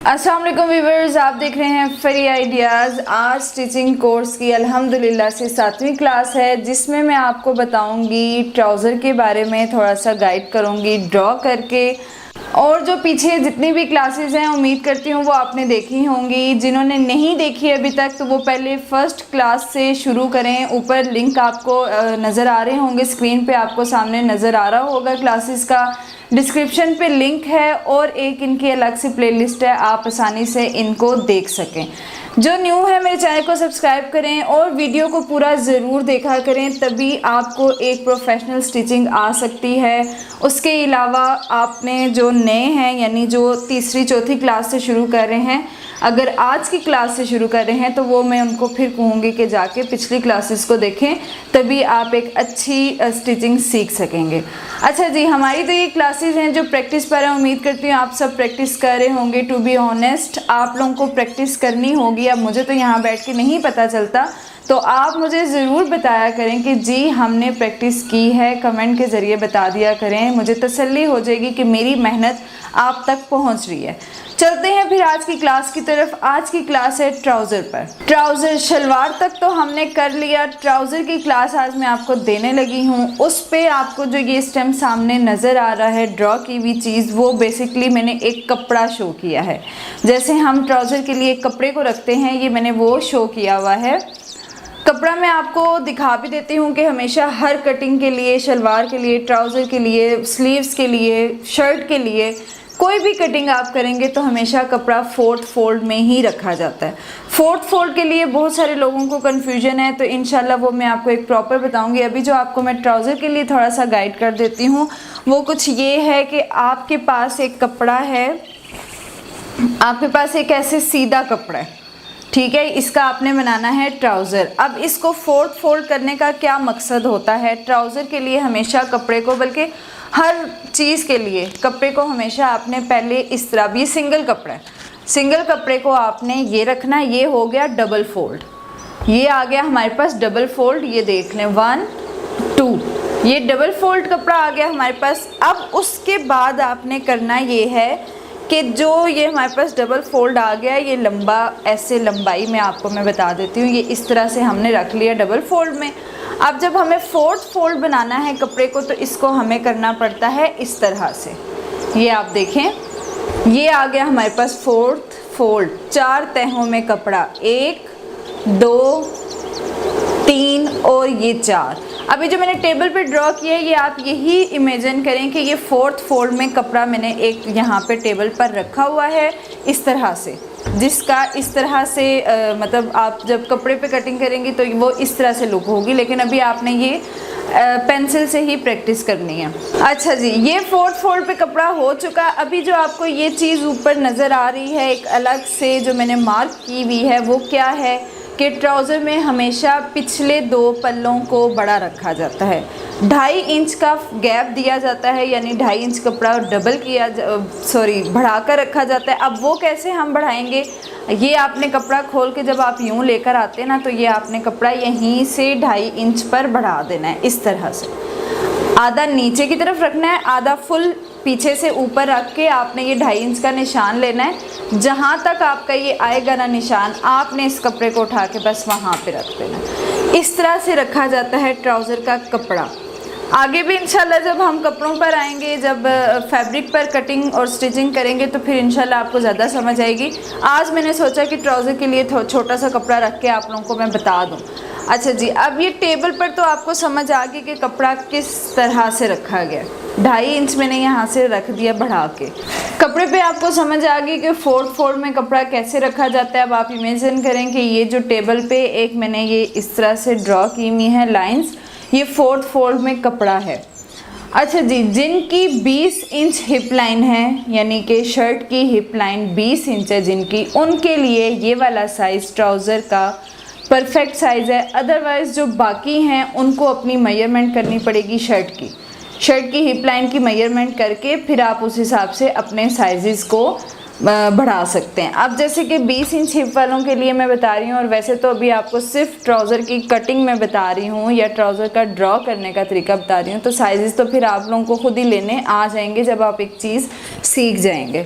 अस्सलाम वालेकुम व्यूअर्स, आप देख रहे हैं फ्री आइडियाज़। आज स्टिचिंग कोर्स की अल्हम्दुलिल्लाह से 7वीं क्लास है, जिसमें मैं आपको बताऊंगी ट्राउज़र के बारे में, थोड़ा सा गाइड करूंगी ड्रॉ करके। और जो पीछे जितनी भी क्लासेस हैं उम्मीद करती हूँ वो आपने देखी होंगी। जिन्होंने नहीं देखी अभी तक तो वो पहले फर्स्ट क्लास से शुरू करें। ऊपर लिंक आपको नज़र आ रहे होंगे, स्क्रीन पे आपको सामने नज़र आ रहा होगा क्लासेस का। डिस्क्रिप्शन पे लिंक है और एक इनकी अलग से प्लेलिस्ट है, आप आसानी से इनको देख सकें। जो न्यू है मेरे चैनल को सब्सक्राइब करें और वीडियो को पूरा ज़रूर देखा करें, तभी आपको एक प्रोफेशनल स्टिचिंग आ सकती है। उसके अलावा आपने जो नए हैं, यानी जो तीसरी चौथी क्लास से शुरू कर रहे हैं, अगर आज की क्लास से शुरू कर रहे हैं तो वो मैं उनको फिर कहूँगी कि जाके पिछली क्लासेस को देखें, तभी आप एक अच्छी स्टिचिंग सीख सकेंगे। अच्छा जी, हमारी तो ये क्लासेस हैं जो प्रैक्टिस पर है। उम्मीद करती हूँ आप सब प्रैक्टिस कर रहे होंगे। टू बी ऑनेस्ट, आप लोगों को प्रैक्टिस करनी होगी। अब मुझे तो यहाँ बैठ के नहीं पता चलता, तो आप मुझे ज़रूर बताया करें कि जी हमने प्रैक्टिस की है। कमेंट के ज़रिए बता दिया करें, मुझे तसल्ली हो जाएगी कि मेरी मेहनत आप तक पहुँच रही है। चलते हैं फिर आज की क्लास की तरफ। आज की क्लास है ट्राउज़र पर। ट्राउज़र शलवार तक तो हमने कर लिया, ट्राउज़र की क्लास आज मैं आपको देने लगी हूँ। उस पे आपको जो ये स्टेम सामने नज़र आ रहा है ड्रॉ की हुई चीज़, वो बेसिकली मैंने एक कपड़ा शो किया है। जैसे हम ट्राउज़र के लिए कपड़े को रखते हैं, ये मैंने वो शो किया हुआ है। कपड़ा मैं आपको दिखा भी देती हूँ कि हमेशा हर कटिंग के लिए, शलवार के लिए, ट्राउज़र के लिए, स्लीव्स के लिए, शर्ट के लिए, कोई भी कटिंग आप करेंगे तो हमेशा कपड़ा 4th फोल्ड में ही रखा जाता है। 4th फोल्ड के लिए बहुत सारे लोगों को कन्फ्यूजन है, तो इंशाल्लाह वो मैं आपको एक प्रॉपर बताऊंगी। अभी जो आपको मैं ट्राउज़र के लिए थोड़ा सा गाइड कर देती हूँ वो कुछ ये है कि आपके पास एक कपड़ा है, आपके पास एक ऐसे सीधा कपड़ा है, ठीक है, इसका आपने बनाना है ट्राउज़र। अब इसको 4th फोल्ड करने का क्या मकसद होता है? ट्राउज़र के लिए हमेशा कपड़े को, बल्कि हर चीज़ के लिए कपड़े को हमेशा आपने पहले इस तरह, भी सिंगल कपड़ा है, सिंगल कपड़े को आपने ये रखना। ये हो गया डबल फोल्ड, ये आ गया हमारे पास डबल फोल्ड। ये देख लें 1 2, ये डबल फोल्ड कपड़ा आ गया हमारे पास। अब उसके बाद आपने करना ये है कि जो ये हमारे पास डबल फोल्ड आ गया, ये लंबा, ऐसे लंबाई में आपको मैं बता देती हूँ, ये इस तरह से हमने रख लिया डबल फोल्ड में। अब जब हमें 4th फोल्ड बनाना है कपड़े को, तो इसको हमें करना पड़ता है इस तरह से। ये आप देखें, ये आ गया हमारे पास 4th फोल्ड, 4 तहों में कपड़ा, 1 2 3 और ये 4। अभी जो मैंने टेबल पे ड्रॉ किया है, ये आप यही इमेजिन करें कि ये 4th फोल्ड में कपड़ा मैंने एक यहाँ पे टेबल पर रखा हुआ है इस तरह से, जिसका इस तरह से मतलब आप जब कपड़े पे कटिंग करेंगी तो वो इस तरह से लुक होगी। लेकिन अभी आपने ये पेंसिल से ही प्रैक्टिस करनी है। अच्छा जी, ये 4th फोल्ड पे कपड़ा हो चुका। अभी जो आपको ये चीज़ ऊपर नज़र आ रही है एक अलग से जो मैंने मार्क की हुई है, वो क्या है कि ट्राउज़र में हमेशा पिछले 2 पल्लों को बड़ा रखा जाता है। 2.5 इंच का गैप दिया जाता है, यानी 2.5 इंच कपड़ा डबल किया, बढ़ाकर रखा जाता है। अब वो कैसे हम बढ़ाएंगे? ये आपने कपड़ा खोल के जब आप यूँ लेकर आते हैं ना, तो ये आपने कपड़ा यहीं से 2.5 इंच पर बढ़ा देना है इस तरह से। आधा नीचे की तरफ रखना है, आधा फुल पीछे से ऊपर रख के आपने ये 2.5 इंच का निशान लेना है। जहाँ तक आपका ये आएगा ना निशान, आपने इस कपड़े को उठा के बस वहाँ पे रख देना। इस तरह से रखा जाता है ट्राउज़र का कपड़ा। आगे भी इंशाल्लाह जब हम कपड़ों पर आएंगे, जब फैब्रिक पर कटिंग और स्टिचिंग करेंगे, तो फिर इंशाल्लाह आपको ज़्यादा समझ आएगी। आज मैंने सोचा कि ट्राउज़र के लिए छोटा सा कपड़ा रख के आप लोगों को मैं बता दूँ। अच्छा जी, अब ये टेबल पर तो आपको समझ आ गई कि कपड़ा किस तरह से रखा गया। 2.5 इंच मैंने यहाँ से रख दिया बढ़ा के। कपड़े पे आपको समझ आ गई कि 4th फोल्ड में कपड़ा कैसे रखा जाता है। अब आप इमेजिन करें कि ये जो टेबल पे एक मैंने ये इस तरह से ड्रॉ की हुई है लाइंस, ये 4th फोल्ड में कपड़ा है। अच्छा जी, जिनकी 20 इंच हिप लाइन है, यानी कि शर्ट की हिप लाइन 20 इंच है जिनकी, उनके लिए ये वाला साइज़ ट्राउज़र का परफेक्ट साइज़ है। अदरवाइज़ जो बाकी हैं उनको अपनी मेजरमेंट करनी पड़ेगी शर्ट की हिप लाइन की मेजरमेंट करके, फिर आप उस हिसाब से अपने साइज़ को बढ़ा सकते हैं। अब जैसे कि 20 इंच हिप वालों के लिए मैं बता रही हूँ, और वैसे तो अभी आपको सिर्फ ट्राउज़र की कटिंग में बता रही हूँ या ट्राउज़र का ड्रॉ करने का तरीका बता रही हूँ, तो साइज़ तो फिर आप लोगों को खुद ही लेने आ जाएंगे जब आप एक चीज़ सीख जाएंगे।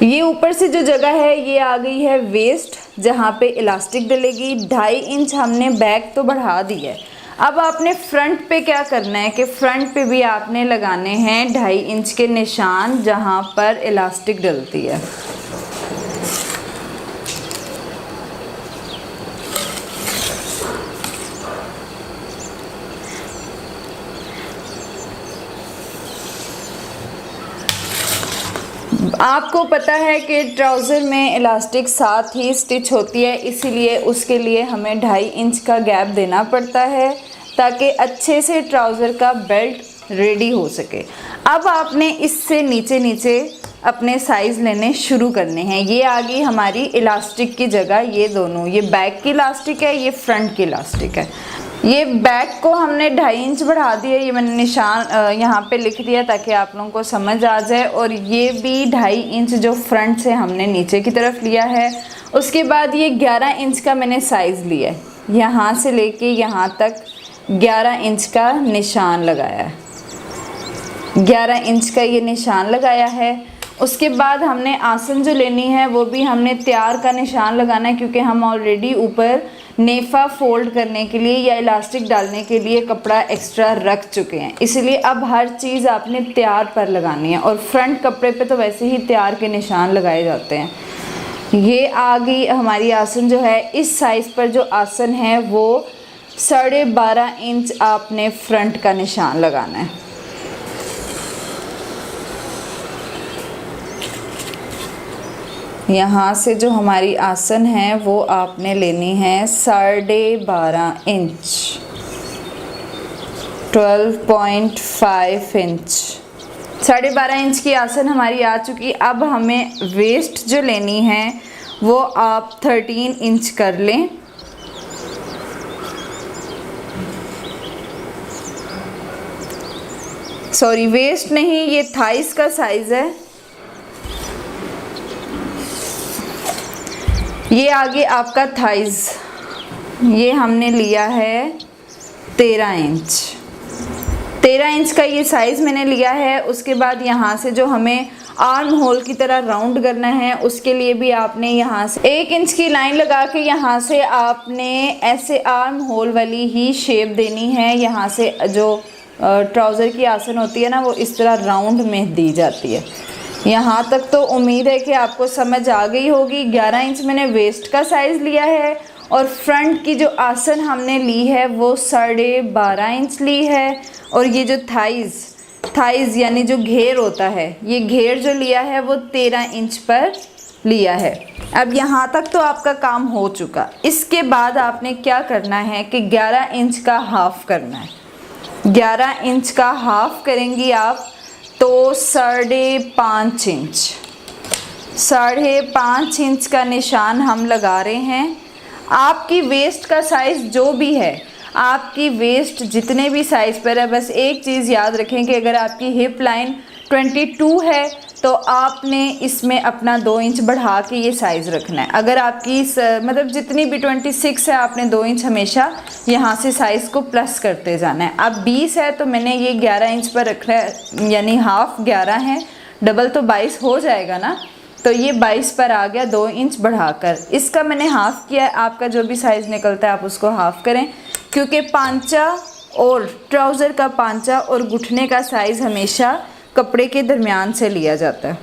ये ऊपर से जो जगह है ये आ गई है वेस्ट, जहाँ पे इलास्टिक डलेगी। 2.5 इंच हमने बैक तो बढ़ा दी है। अब आपने फ्रंट पे क्या करना है कि फ्रंट पे भी आपने लगाने हैं 2.5 इंच के निशान, जहाँ पर इलास्टिक डलती है। आपको पता है कि ट्राउज़र में इलास्टिक साथ ही स्टिच होती है, इसीलिए उसके लिए हमें 2.5 इंच का गैप देना पड़ता है ताकि अच्छे से ट्राउज़र का बेल्ट रेडी हो सके। अब आपने इससे नीचे नीचे अपने साइज़ लेने शुरू करने हैं। ये आ गई हमारी इलास्टिक की जगह, ये दोनों, ये बैक की इलास्टिक है, ये फ्रंट की इलास्टिक है। ये बैक को हमने 2.5 इंच बढ़ा दिया, ये मैंने निशान यहाँ पे लिख दिया ताकि आप लोगों को समझ आ जाए। और ये भी 2.5 इंच जो फ्रंट से हमने नीचे की तरफ लिया है। उसके बाद ये 11 इंच का मैंने साइज़ लिया है, यहाँ से लेके यहाँ तक 11 इंच का निशान लगाया है। 11 इंच का ये निशान लगाया है। उसके बाद हमने आसन जो लेनी है वो भी हमने तैयार का निशान लगाना है, क्योंकि हम ऑलरेडी ऊपर नेफा फोल्ड करने के लिए या इलास्टिक डालने के लिए कपड़ा एक्स्ट्रा रख चुके हैं, इसलिए अब हर चीज़ आपने तैयार पर लगानी है। और फ्रंट कपड़े पे तो वैसे ही तैयार के निशान लगाए जाते हैं। ये आ गई हमारी आसन जो है, इस साइज़ पर जो आसन है वो 12.5 इंच आपने फ्रंट का निशान लगाना है। यहाँ से जो हमारी आसन है वो आपने लेनी है 12.5 इंच, 12.5 इंच। 12.5 इंच की आसन हमारी आ चुकी। अब हमें वेस्ट जो लेनी है वो आप 13 इंच कर लें। सॉरी, वेस्ट नहीं, ये थाइस का साइज़ है। ये आगे आपका थाइज़, ये हमने लिया है 13 इंच। 13 इंच का ये साइज़ मैंने लिया है। उसके बाद यहाँ से जो हमें आर्म होल की तरह राउंड करना है, उसके लिए भी आपने यहाँ से 1 इंच की लाइन लगा के यहाँ से आपने ऐसे आर्म होल वाली ही शेप देनी है। यहाँ से जो ट्राउज़र की आसन होती है ना, वो इस तरह राउंड में दी जाती है। यहाँ तक तो उम्मीद है कि आपको समझ आ गई होगी। 11 इंच मैंने वेस्ट का साइज़ लिया है और फ्रंट की जो आसन हमने ली है वो 12.5 इंच ली है। और ये जो थाइज़ यानी जो घेर होता है, ये घेर जो लिया है वो 13 इंच पर लिया है। अब यहाँ तक तो आपका काम हो चुका। इसके बाद आपने क्या करना है कि 11 इंच का हाफ़ करना है। 11 इंच का हाफ़ करेंगी आप तो 5.5 इंच, 5.5 इंच का निशान हम लगा रहे हैं। आपकी वेस्ट का साइज़ जो भी है, आपकी वेस्ट जितने भी साइज़ पर है, बस एक चीज़ याद रखें कि अगर आपकी हिप लाइन 22 है तो आपने इसमें अपना 2 इंच बढ़ा के ये साइज़ रखना है। अगर आपकी मतलब जितनी भी 26 है, आपने 2 इंच हमेशा यहाँ से साइज़ को प्लस करते जाना है। अब 20 है तो मैंने ये 11 इंच पर रखना है, यानी हाफ़ 11 है, डबल तो 22 हो जाएगा ना, तो ये 22 पर आ गया 2 इंच बढ़ाकर। इसका मैंने हाफ़ किया है। आपका जो भी साइज़ निकलता है आप उसको हाफ़ करें, क्योंकि पांचा और ट्राउज़र का पांचा और घुटने का साइज़ हमेशा कपड़े के दरमियान से लिया जाता है।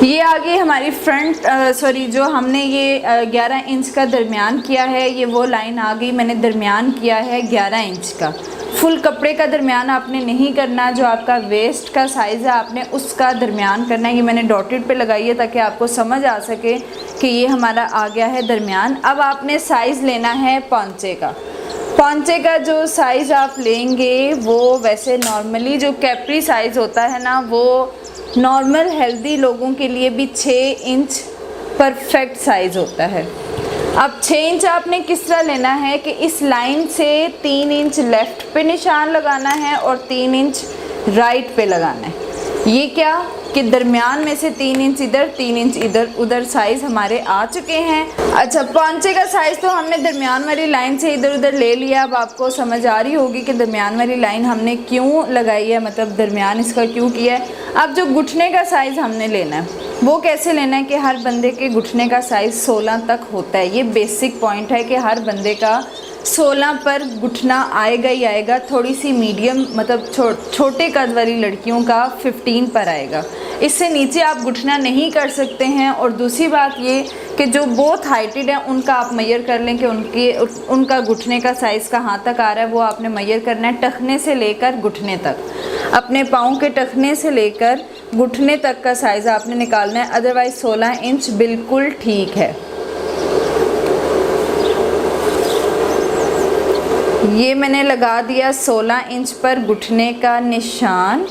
ये आगे हमारी फ्रंट जो हमने ये 11 इंच का दरमियान किया है, ये वो लाइन आ गई। मैंने दरमियान किया है 11 इंच का। फुल कपड़े का दरमियान आपने नहीं करना, जो आपका वेस्ट का साइज़ है आपने उसका दरमियान करना है। ये मैंने डॉटेड पे लगाई है ताकि आपको समझ आ सके कि ये हमारा आ गया है दरमियान। अब आपने साइज़ लेना है पांचे का। पांचे का जो साइज़ आप लेंगे वो वैसे नॉर्मली जो कैप्री साइज़ होता है ना, वो नॉर्मल हेल्दी लोगों के लिए भी 6 इंच परफेक्ट साइज़ होता है। अब 6 इंच आपने किस तरह लेना है कि इस लाइन से 3 इंच लेफ़्ट पे निशान लगाना है और 3 इंच राइट पे लगाना है। ये क्या कि दरमियान में से 3 इंच इधर 3 इंच इधर उधर साइज़ हमारे आ चुके हैं। अच्छा, पॉंचे का साइज़ तो हमने दरमियान वाली लाइन से इधर उधर ले लिया। अब आपको समझ आ रही होगी कि दरमियान वाली लाइन हमने क्यों लगाई है, मतलब दरमियान इसका क्यों किया है। अब जो घुटने का साइज़ हमने लेना है वो कैसे लेना है कि हर बंदे के घुटने का साइज़ 16 तक होता है। ये बेसिक पॉइंट है कि हर बंदे का 16 पर घुटना आएगा ही आएगा। थोड़ी सी मीडियम मतलब छोटे कद वाली लड़कियों का 15 पर आएगा, इससे नीचे आप घुटना नहीं कर सकते हैं। और दूसरी बात ये कि जो बहुत हाइटेड है उनका आप मेजर कर लें कि उनका घुटने का साइज़ कहाँ तक आ रहा है, वो आपने मेजर करना है। टखने से लेकर घुटने तक, अपने पाँव के टखने से लेकर घुटने तक का साइज़ आपने निकालना है। अदरवाइज़ 16 इंच बिल्कुल ठीक है। ये मैंने लगा दिया 16 इंच पर घुटने का निशान।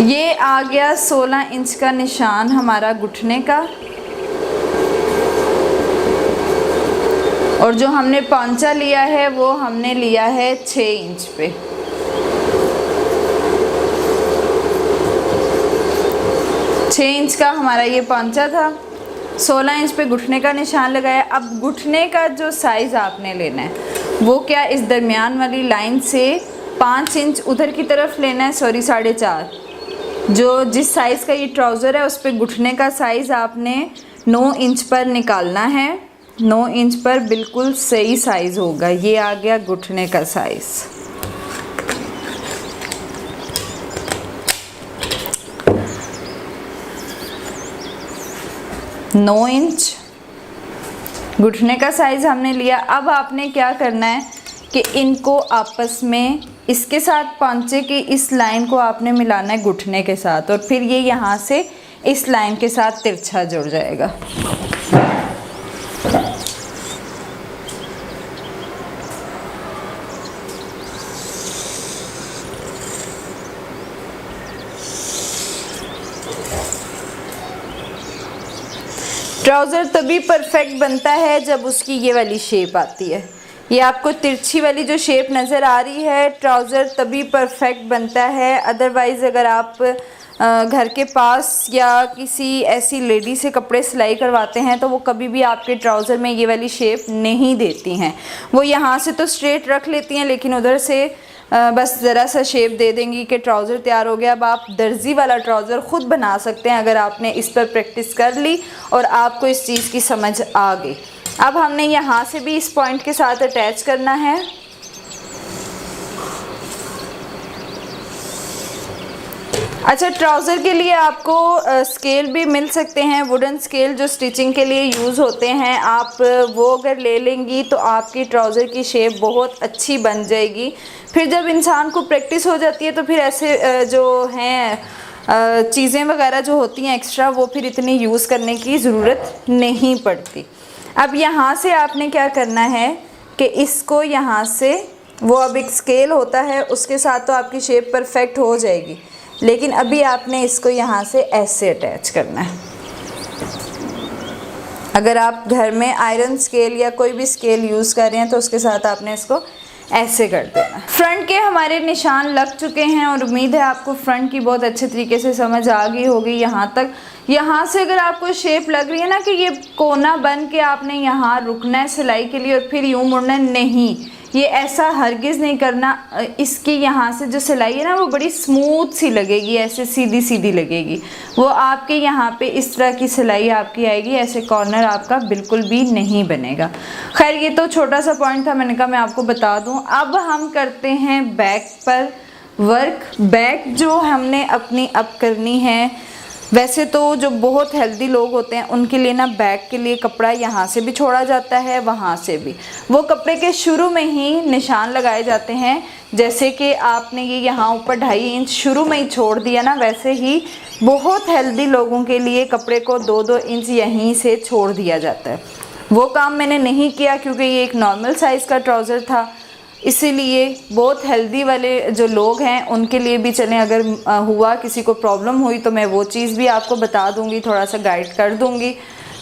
ये आ गया 16 इंच का निशान हमारा घुटने का। और जो हमने पॉंचा लिया है वो हमने लिया है 6 इंच पे। छः इंच का हमारा ये पॉंचा था। 16 इंच पे घुटने का निशान लगाया। अब घुटने का जो साइज़ आपने लेना है वो क्या, इस दरमियान वाली लाइन से 5 इंच उधर की तरफ लेना है, सॉरी 4.5। जो जिस साइज़ का ये ट्राउज़र है उस पर घुटने का साइज़ आपने 9 इंच पर निकालना है। 9 इंच पर बिल्कुल सही साइज़ होगा। ये आ गया घुटने का साइज़। नौ इंच घुटने का साइज़ हमने लिया। अब आपने क्या करना है कि इनको आपस में, इसके साथ पांचे की इस लाइन को आपने मिलाना है घुटने के साथ, और फिर ये यहाँ से इस लाइन के साथ तिरछा जुड़ जाएगा। ट्राउज़र तभी परफेक्ट बनता है जब उसकी ये वाली शेप आती है। ये आपको तिरछी वाली जो शेप नज़र आ रही है, ट्राउज़र तभी परफेक्ट बनता है। अदरवाइज़ अगर आप घर के पास या किसी ऐसी लेडी से कपड़े सिलाई करवाते हैं तो वो कभी भी आपके ट्राउज़र में ये वाली शेप नहीं देती हैं। वो यहाँ से तो स्ट्रेट रख लेती हैं लेकिन उधर से बस ज़रा सा शेप दे देंगी कि ट्राउज़र तैयार हो गया। अब आप दर्जी वाला ट्राउज़र ख़ुद बना सकते हैं अगर आपने इस पर प्रैक्टिस कर ली और आपको इस चीज़ की समझ आ गई। अब हमने यहाँ से भी इस पॉइंट के साथ अटैच करना है। अच्छा, ट्राउज़र के लिए आपको स्केल भी मिल सकते हैं, वुडन स्केल जो स्टिचिंग के लिए यूज़ होते हैं। आप वो अगर ले लेंगी तो आपकी ट्राउज़र की शेप बहुत अच्छी बन जाएगी। फिर जब इंसान को प्रैक्टिस हो जाती है तो फिर ऐसे जो हैं चीज़ें वगैरह जो होती हैं एक्स्ट्रा, वो फिर इतनी यूज़ करने की ज़रूरत नहीं पड़ती। अब यहाँ से आपने क्या करना है कि इसको यहाँ से, वो अब एक स्केल होता है उसके साथ तो आपकी शेप परफेक्ट हो जाएगी, लेकिन अभी आपने इसको यहाँ से ऐसे अटैच करना है। अगर आप घर में आयरन स्केल या कोई भी स्केल यूज़ कर रहे हैं तो उसके साथ आपने इसको ऐसे कर देना। फ्रंट के हमारे निशान लग चुके हैं और उम्मीद है आपको फ्रंट की बहुत अच्छे तरीके से समझ आ गई होगी यहाँ तक। यहाँ से अगर आपको शेप लग रही है ना कि ये कोना बन के आपने यहाँ रुकना है सिलाई के लिए और फिर यूँ मुड़ना है, नहीं, ये ऐसा हरगिज़ नहीं करना। इसकी यहाँ से जो सिलाई है ना वो बड़ी स्मूथ सी लगेगी, ऐसे सीधी सीधी लगेगी। वो आपके यहाँ पे इस तरह की सिलाई आपकी आएगी, ऐसे कॉर्नर आपका बिल्कुल भी नहीं बनेगा। खैर, ये तो छोटा सा पॉइंट था, मैंने कहा मैं आपको बता दूँ। अब हम करते हैं बैक पर वर्क। बैक जो हमने अपनी अब करनी है, वैसे तो जो बहुत हेल्दी लोग होते हैं उनके लिए ना बैक के लिए कपड़ा यहाँ से भी छोड़ा जाता है, वहाँ से भी। वो कपड़े के शुरू में ही निशान लगाए जाते हैं, जैसे कि आपने ये यहाँ ऊपर 2.5 इंच शुरू में ही छोड़ दिया ना, वैसे ही बहुत हेल्दी लोगों के लिए कपड़े को 2-2 इंच यहीं से छोड़ दिया जाता है। वो काम मैंने नहीं किया क्योंकि ये एक नॉर्मल साइज़ का ट्राउज़र था, इसीलिए बहुत हेल्दी वाले जो लोग हैं उनके लिए भी चलें। अगर हुआ किसी को प्रॉब्लम हुई तो मैं वो चीज़ भी आपको बता दूंगी, थोड़ा सा गाइड कर दूंगी।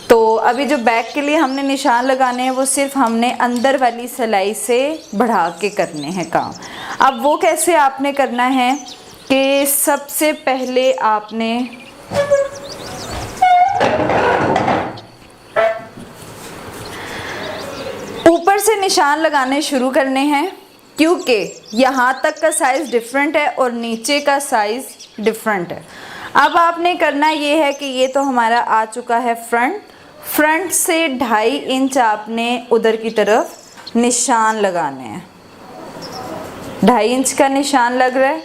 तो अभी जो बैक के लिए हमने निशान लगाने हैं वो सिर्फ हमने अंदर वाली सिलाई से बढ़ा के करने हैं काम। अब वो कैसे आपने करना है कि सबसे पहले आपने ऊपर से निशान लगाने शुरू करने हैं, क्योंकि यहाँ तक का साइज़ डिफरेंट है और नीचे का साइज़ डिफरेंट है। अब आपने करना ये है कि ये तो हमारा आ चुका है फ्रंट से 2.5 इंच आपने उधर की तरफ निशान लगाने हैं। 2.5 इंच का निशान लग रहा है,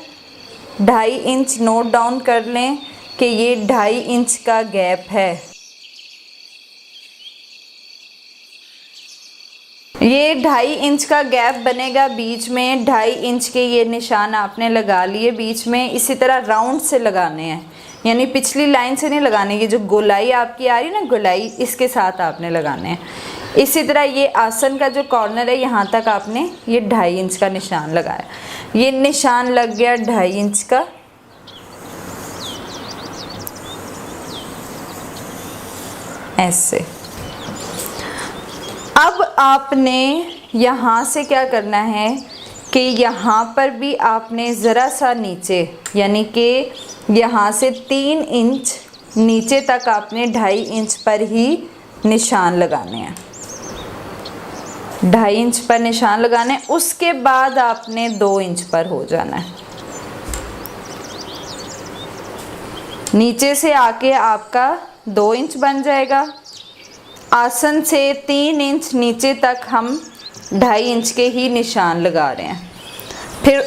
2.5 इंच नोट डाउन कर लें कि ये 2.5 इंच का गैप है। ये 2.5 इंच का गैप बनेगा बीच में, 2.5 इंच के ये निशान आपने लगा लिए बीच में। इसी तरह राउंड से लगाने हैं, यानी पिछली लाइन से नहीं लगाने, ये जो गोलाई आपकी आ रही है ना गोलाई, इसके साथ आपने लगाने हैं। इसी तरह ये आसन का जो कॉर्नर है यहाँ तक आपने ये 2.5 इंच का निशान लगाया। ये निशान लग गया 2.5 इंच का। ऐसे अब आपने यहाँ से क्या करना है कि यहाँ पर भी आपने ज़रा सा नीचे, यानी कि यहाँ से 3 इंच नीचे तक आपने 2.5 इंच पर ही निशान लगाने हैं। 2.5 इंच पर निशान लगाने, उसके बाद आपने 2 इंच पर हो जाना है। नीचे से आके आपका 2 इंच बन जाएगा। आसन से 3 इंच नीचे तक हम 2.5 इंच के ही निशान लगा रहे हैं। फिर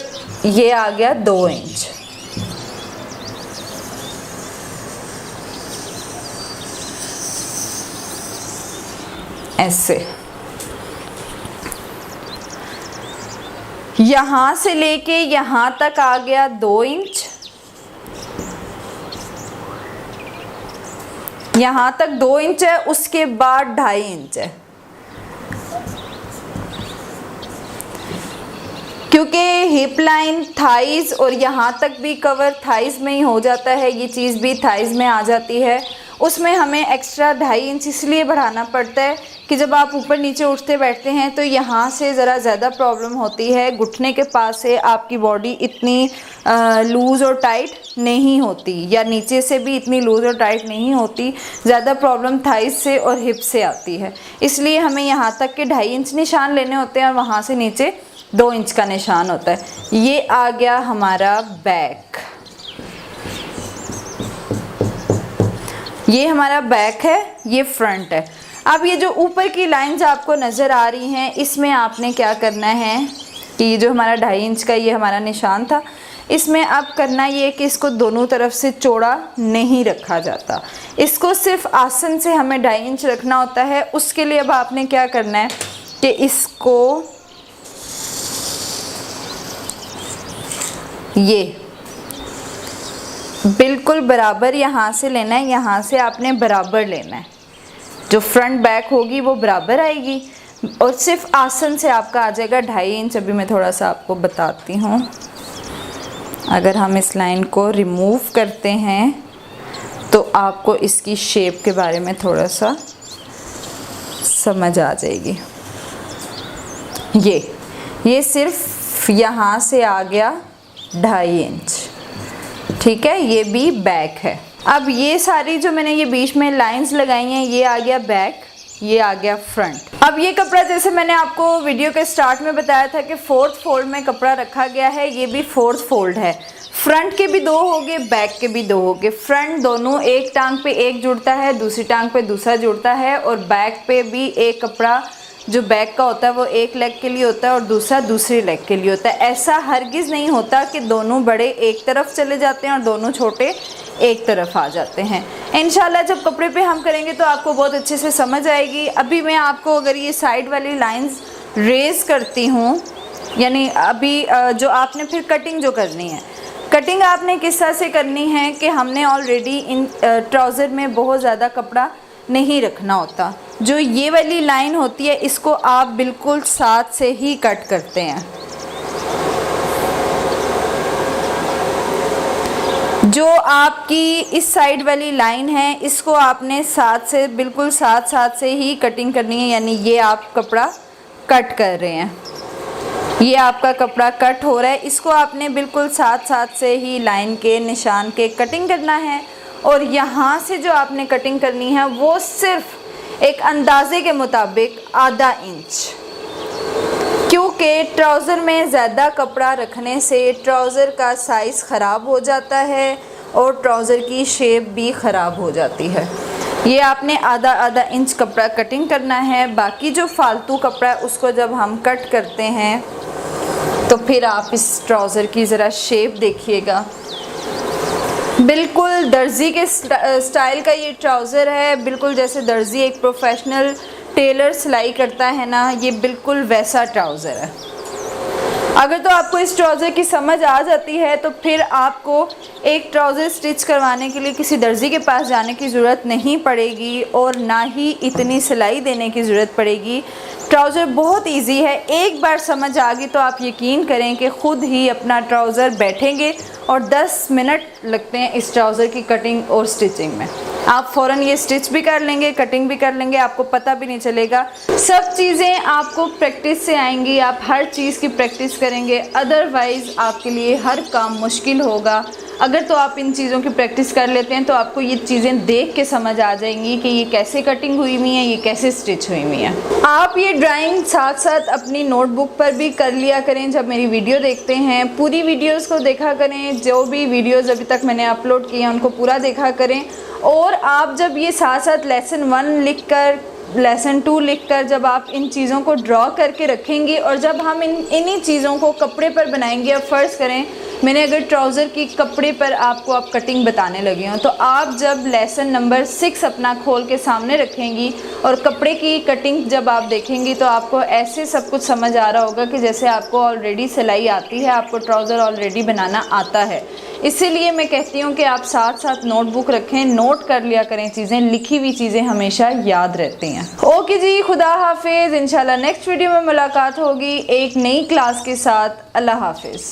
ये आ गया 2 इंच। ऐसे यहाँ से लेके यहाँ तक आ गया 2 इंच। यहाँ तक 2 इंच है, उसके बाद 2.5 इंच है। क्योंकि हिप लाइन, थाइज और यहाँ तक भी कवर थाइज में ही हो जाता है, ये चीज़ भी थाइज में आ जाती है। उसमें हमें एक्स्ट्रा 2.5 इंच इसलिए बढ़ाना पड़ता है कि जब आप ऊपर नीचे उठते बैठते हैं तो यहाँ से ज़रा ज़्यादा प्रॉब्लम होती है। घुटने के पास से आपकी बॉडी इतनी लूज़ और टाइट नहीं होती, या नीचे से भी इतनी लूज़ और टाइट नहीं होती। ज़्यादा प्रॉब्लम थाइज से और हिप से आती है, इसलिए हमें यहाँ तक के 2.5 इंच निशान लेने होते हैं और वहाँ से नीचे 2 इंच का निशान होता है। ये आ गया हमारा बैक। ये हमारा बैक है, ये फ्रंट है। अब ये जो ऊपर की लाइंस आपको नज़र आ रही हैं, इसमें आपने क्या करना है कि ये जो हमारा 2.5 इंच का ये हमारा निशान था, इसमें अब करना ये कि इसको दोनों तरफ से चौड़ा नहीं रखा जाता। इसको सिर्फ आसन से हमें 2.5 इंच रखना होता है। उसके लिए अब आपने क्या करना है कि इसको ये बिल्कुल बराबर यहाँ से लेना है, यहाँ से आपने बराबर लेना है। जो फ्रंट बैक होगी वो बराबर आएगी और सिर्फ आसन से आपका आ जाएगा 2.5 इंच। अभी मैं थोड़ा सा आपको बताती हूँ। अगर हम इस लाइन को रिमूव करते हैं तो आपको इसकी शेप के बारे में थोड़ा सा समझ आ जाएगी। ये सिर्फ यहाँ से आ गया 2.5 इंच, ठीक है। ये भी बैक है। अब ये सारी जो मैंने ये बीच में लाइंस लगाई हैं, ये आ गया बैक, ये आ गया फ्रंट। अब ये कपड़ा जैसे मैंने आपको वीडियो के स्टार्ट में बताया था कि 4th फोल्ड में कपड़ा रखा गया है, ये भी 4th फोल्ड है। फ्रंट के भी 2 हो गए, बैक के भी 2 हो गए। फ्रंट दोनों एक टांग पे एक जुड़ता है, दूसरी टांग पे दूसरा जुड़ता है, और बैक पे भी एक कपड़ा जो बैक का होता है वो एक लेग के लिए होता है और दूसरा दूसरी लेग के लिए होता है। ऐसा हरगिज़ नहीं होता कि दोनों बड़े एक तरफ चले जाते हैं और दोनों छोटे एक तरफ आ जाते हैं। इंशाल्लाह जब कपड़े पे हम करेंगे तो आपको बहुत अच्छे से समझ आएगी। अभी मैं आपको अगर ये साइड वाली लाइंस रेज़ करती हूँ, यानी अभी जो आपने फिर कटिंग जो करनी है, कटिंग आपने किस तरह से करनी है कि हमने ऑलरेडी इन ट्राउज़र में बहुत ज़्यादा कपड़ा नहीं रखना होता। जो ये वाली लाइन होती है इसको आप बिल्कुल साथ से ही कट करते हैं। जो आपकी इस साइड वाली लाइन है इसको आपने साथ से बिल्कुल साथ से ही कटिंग करनी है, यानी ये आप कपड़ा कट कर रहे हैं। ये आपका कपड़ा कट हो रहा है, इसको आपने बिल्कुल साथ से ही लाइन के निशान के कटिंग करना है। और यहाँ से जो आपने कटिंग करनी है वो सिर्फ एक अंदाजे के मुताबिक आधा इंच, क्योंकि ट्राउज़र में ज़्यादा कपड़ा रखने से ट्राउज़र का साइज़ ख़राब हो जाता है और ट्राउज़र की शेप भी ख़राब हो जाती है। ये आपने आधा इंच कपड़ा कटिंग करना है। बाकी जो फालतू कपड़ा है उसको जब हम कट करते हैं तो फिर आप इस ट्राउज़र की ज़रा शेप देखिएगा, बिल्कुल दर्जी के स्टाइल का ये ट्राउज़र है, बिल्कुल जैसे दर्जी एक प्रोफेशनल टेलर सिलाई करता है ना, ये बिल्कुल वैसा ट्राउज़र है। अगर तो आपको इस ट्राउज़र की समझ आ जाती है तो फिर आपको एक ट्राउज़र स्टिच करवाने के लिए किसी दर्जी के पास जाने की ज़रूरत नहीं पड़ेगी और ना ही इतनी सिलाई देने की ज़रूरत पड़ेगी। ट्राउज़र बहुत इजी है, एक बार समझ आ गई तो आप यकीन करें कि ख़ुद ही अपना ट्राउज़र बैठेंगे और 10 मिनट लगते हैं इस ट्राउज़र की कटिंग और स्टिचिंग में। आप फ़ौरन ये स्टिच भी कर लेंगे, कटिंग भी कर लेंगे, आपको पता भी नहीं चलेगा। सब चीज़ें आपको प्रैक्टिस से आएंगी, आप हर चीज़ की प्रैक्टिस करेंगे, अदरवाइज़ आपके लिए हर काम मुश्किल होगा। अगर तो आप इन चीज़ों की प्रैक्टिस कर लेते हैं तो आपको ये चीज़ें देख के समझ आ जाएंगी कि ये कैसे कटिंग हुई हुई है, ये कैसे स्टिच हुई हुई है। आप ये ड्राइंग साथ अपनी नोटबुक पर भी कर लिया करें जब मेरी वीडियो देखते हैं। पूरी वीडियोस को देखा करें, जो भी वीडियोस अभी तक मैंने अपलोड किए हैं उनको पूरा देखा करें। और आप जब ये साथ लेसन 1 लिख कर, लेसन 2 लिखकर जब आप इन चीज़ों को ड्रॉ करके रखेंगे और जब हम इन्हीं चीज़ों को कपड़े पर बनाएंगे, अब फ़र्ज़ करें मैंने अगर ट्राउज़र की कपड़े पर आपको आप कटिंग बताने लगी हूँ, तो आप जब लेसन नंबर 6 अपना खोल के सामने रखेंगी और कपड़े की कटिंग जब आप देखेंगी तो आपको ऐसे सब कुछ समझ आ रहा होगा कि जैसे आपको ऑलरेडी सिलाई आती है, आपको ट्राउज़र ऑलरेडी बनाना आता है। इसीलिए मैं कहती हूँ कि आप साथ नोटबुक रखें, नोट कर लिया करें चीज़ें, लिखी हुई चीज़ें हमेशा याद रहती हैं। ओके जी, खुदा हाफिज़। इंशाल्लाह नेक्स्ट वीडियो में मुलाकात होगी एक नई क्लास के साथ। अल्लाह हाफिज़।